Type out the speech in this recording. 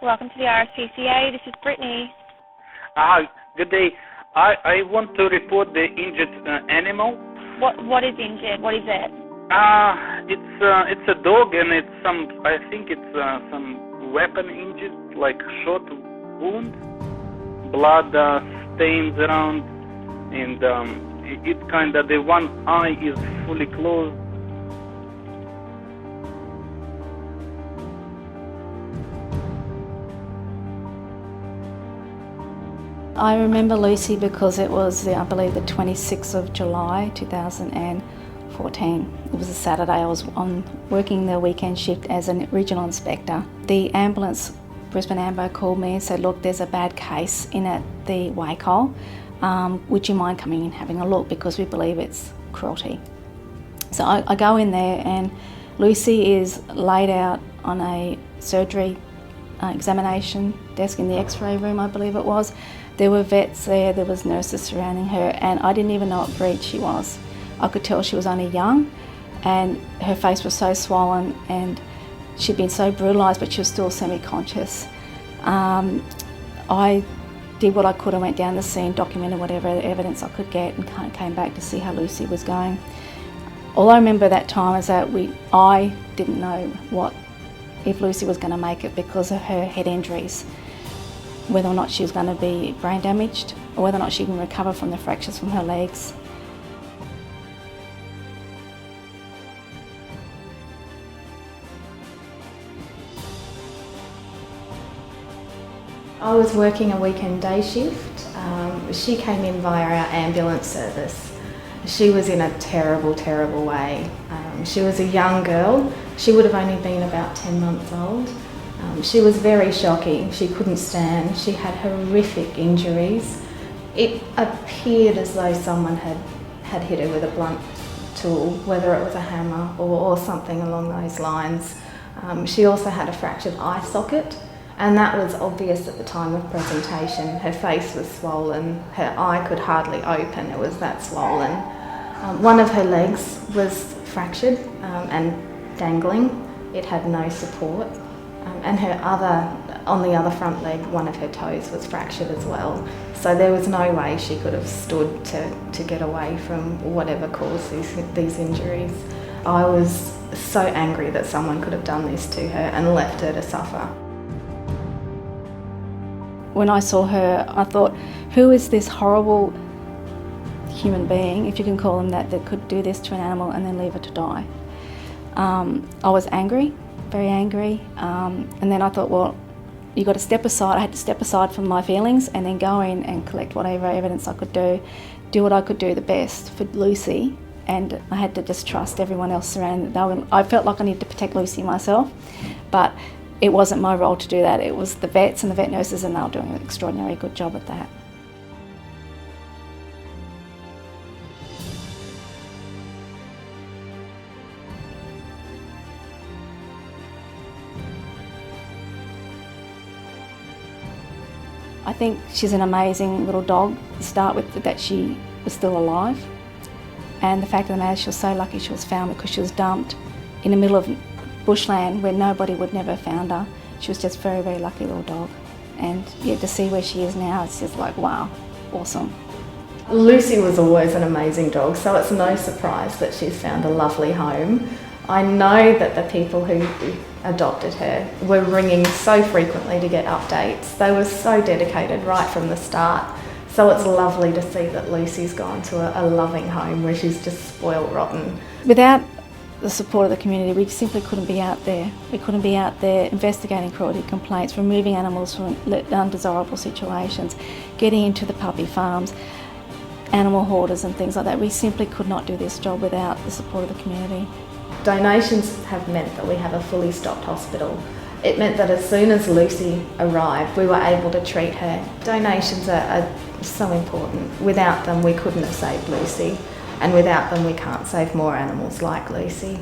Welcome to the RSPCA. This is Brittany. Good day. I want to report the injured animal. What is injured? What is it? It's a dog, and I think it's some weapon injured, like shot wound, blood stains around, and it kind of, the one eye is fully closed. I remember Lucy because it was, I believe, the 26th of July 2014. It was a Saturday. I was working the weekend shift as a regional inspector. The ambulance, Brisbane Ambo, called me and said, look, there's a bad case in at the wake hole. Would you mind coming and having a look, because we believe it's cruelty. So I go in there, and Lucy is laid out on a surgery examination desk in the x-ray room, I believe it was. There were vets there, there was nurses surrounding her, and I didn't even know what breed she was. I could tell she was only young, and her face was so swollen, and she'd been so brutalised, but she was still semi-conscious. I did what I could. I went down the scene, documented whatever evidence I could get, and came back to see how Lucy was going. All I remember that time is that I didn't know if Lucy was going to make it because of her head injuries, whether or not she was going to be brain damaged, or whether or not she can recover from the fractures from her legs. I was working a weekend day shift. She came in via our ambulance service. She was in a terrible, terrible way. She was a young girl. She would have only been about 10 months old. She was very shocking. She couldn't stand. She had horrific injuries. It appeared as though someone had hit her with a blunt tool, whether it was a hammer or something along those lines. She also had a fractured eye socket, and that was obvious at the time of presentation. Her face was swollen. Her eye could hardly open. It was that swollen. One of her legs was fractured and dangling. It had no support. And on the other front leg, one of her toes was fractured as well. So there was no way she could have stood to get away from whatever caused these injuries. I was so angry that someone could have done this to her and left her to suffer. When I saw her, I thought, who is this horrible human being, if you can call them that could do this to an animal and then leave it to die? I was angry. Very angry, and then I thought, well, you got to step aside. I had to step aside from my feelings and then go in and collect whatever evidence I could do what I could do the best for Lucy, and I had to just trust everyone else surrounding. I felt like I needed to protect Lucy myself, but it wasn't my role to do that. It was the vets and the vet nurses, and they were doing an extraordinarily good job at that. I think she's an amazing little dog to start with, that she was still alive. And the fact of the matter is, she was so lucky she was found, because she was dumped in the middle of bushland where nobody would never have found her. She was just a very, very lucky little dog. And yeah, to see where she is now, it's just like, wow, awesome. Lucy was always an amazing dog, so it's no surprise that she's found a lovely home. I know that the people who adopted her were ringing so frequently to get updates. They were so dedicated right from the start. So it's lovely to see that Lucy's gone to a loving home where she's just spoiled rotten. Without the support of the community, we simply couldn't be out there. We couldn't be out there investigating cruelty complaints, removing animals from undesirable situations, getting into the puppy farms, animal hoarders and things like that. We simply could not do this job without the support of the community. Donations have meant that we have a fully stocked hospital. It meant that as soon as Lucy arrived, we were able to treat her. Donations are so important. Without them, we couldn't have saved Lucy, and without them, we can't save more animals like Lucy.